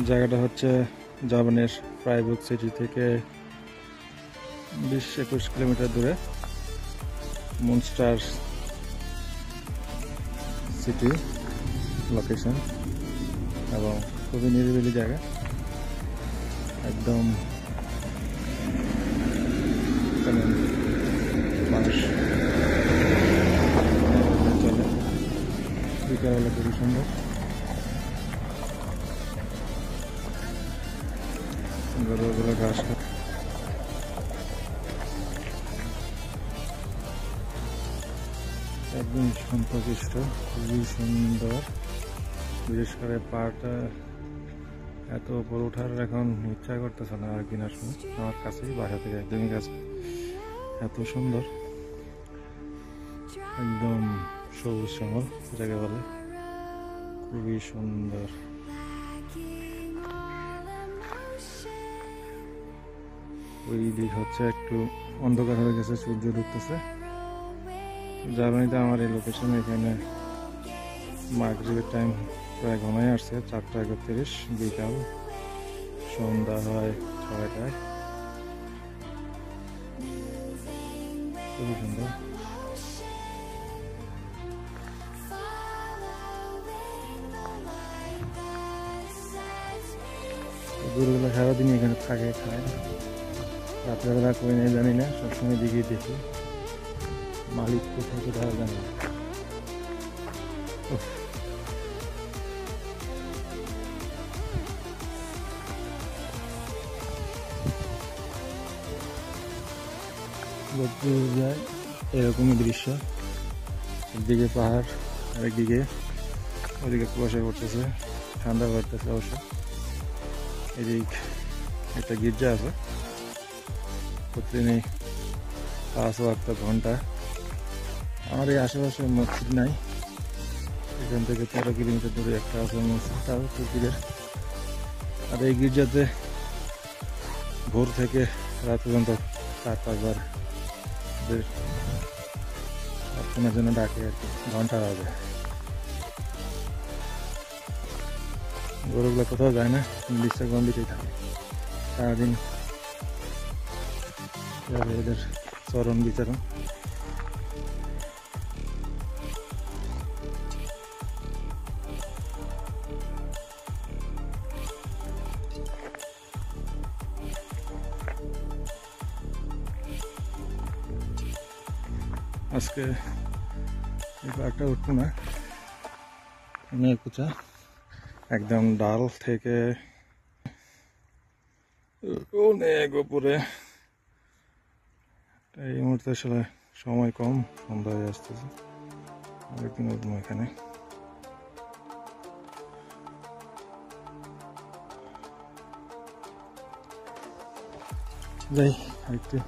জায়গাটা হচ্ছে জাপানের ফ্রাইবুর্গ সিটি থেকে 20-21 কিলোমিটার দূরে মুনস্টার সিটি লোকেশন এবং খুবই নিরিবিলি জায়গা একদম মানুষ চলে বিকালবেলা খুবই সুন্দর গরুগুলো ঘাস খায় একদম শান্তশিষ্ট খুবই সুন্দর বিশেষ করে পাহাড়টা এত উপর ওঠার এখন ইচ্ছা করতেছে না আর কিনার সময় আমার কাছেই বাসা থেকে একদমই কাছে এত সুন্দর একদম সবুজ শ্যামল যাকে বলে খুবই সুন্দর ওই দিক হচ্ছে একটু অন্ধকার হয়ে গেছে সূর্য ঢুকতেছে জার্মানিতে আমার এই লোকেশন এখানে মাগরিবের টাইম প্রায় ঘনায় আসছে 4:31 বিকাল সন্ধ্যা হয় 6টায় খুবই সুন্দর গরুগুলো সারাদিন এখানে থাকে খায় রাত্রেবেলা কই নেই জানি না সবসময় দিকে দেখি মালিক কোথায় কোথায় জানি না যায় এরকমই দৃশ্য একদিকে পাহাড় আরেকদিকে ওদিকে কুয়াশা পড়তেছে ঠান্ডা পড়তেছে অবশ্য এদিক একটা গির্জা আছে প্রতিদিনই 5 ওয়াক্ত ঘন্টা আমার এই আশেপাশে মসজিদ নাই এখান থেকে 13 কিলোমিটার দূরে একটা আছে মসজিদ তাও তুর্কিদের আর এই গির্জাতে ভোর থেকে রাত পর্যন্ত 4-5 বার প্রার্থনার জন্য ডাকে আর কি ঘন্টা বাজে গরুগুলো কোথাও যায় না বিশ্বাস বন্দিতেই থাকে সারাদিন এদের চরণ বিচরণ আজকে এই পাহাড়টা উঠবো না অনেক উঁচা একদম ডাল থেকে অনেক উপরে এই মুহূর্তে আসলে সময় কম সন্ধ্যা হয়ে আসতেছে আরেকদিন উঠবো এখানে যাই আরেকটু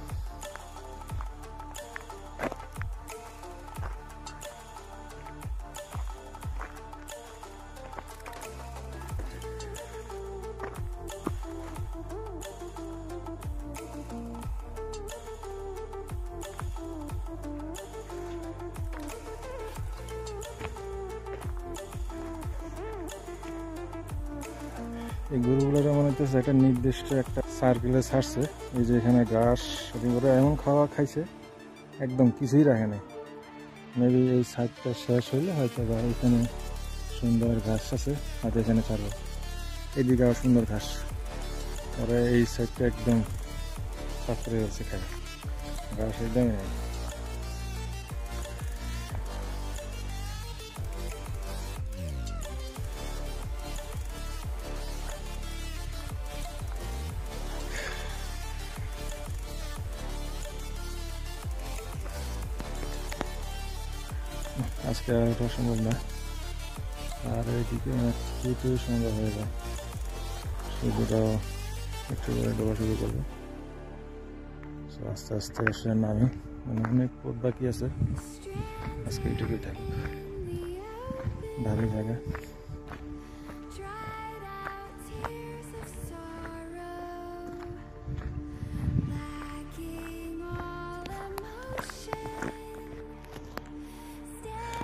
এই গরুগুলোর মনে হচ্ছে একটা নির্দিষ্ট একটা সার্কেলে ছাড়ছে এই যে এখানে ঘাস করে এমন খাওয়া খাইছে একদম কিছুই রাখে নাই মেবি এই সাইডটা শেষ হইলে হয়তো বা এখানে সুন্দর ঘাস আছে হয়তো এখানে ছাড়বে এইদিকে আবার সুন্দর ঘাস ওরা এই সাইডটা একদম সাফ করে যাচ্ছে খায় ঘাস একদমই নেই আজকে আর ওঠা সম্ভব না আর এইদিকে খুবই সুন্দর হয়ে যায় সূর্যটাও একটু করে ডোবা শুরু করবে আস্তে আস্তে এসে নামে অনেক পথ বাকি আছে আজকে এইটুকুই থাকবে ভালো জায়গা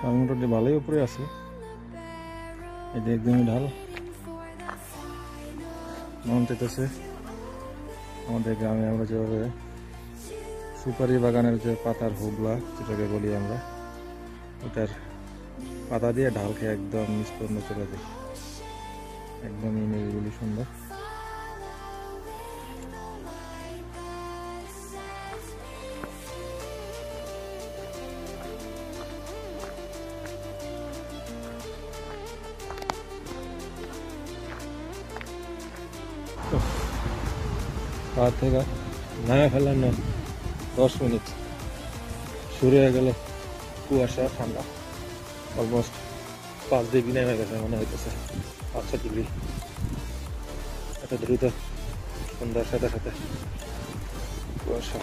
আমি মোটামুটি ভালোই উপরে আছি এই যে একদমই ঢাল মন চাইতেছে আমাদের গ্রামে আমরা যেভাবে সুপারি বাগানের যে পাতার হোগলা যেটাকে বলি আমরা, ওটার পাতা দিয়ে ঢাল খেয়ে একদম নিষ্পন্ন চলে যায়, একদমই নিরিবিলি সুন্দর। পাহাড় থেকে নামে ফেলার না 10 মিনিট, শুরু হয়ে গেল কুয়াশা, ঠান্ডা, অলমোস্ট 5 ডিগ্রি নেমে গেছে মনে হইতেছে, 5-6 ডিগ্রি। এত দ্রুত সন্ধ্যার সাথে সাথে কুয়াশা।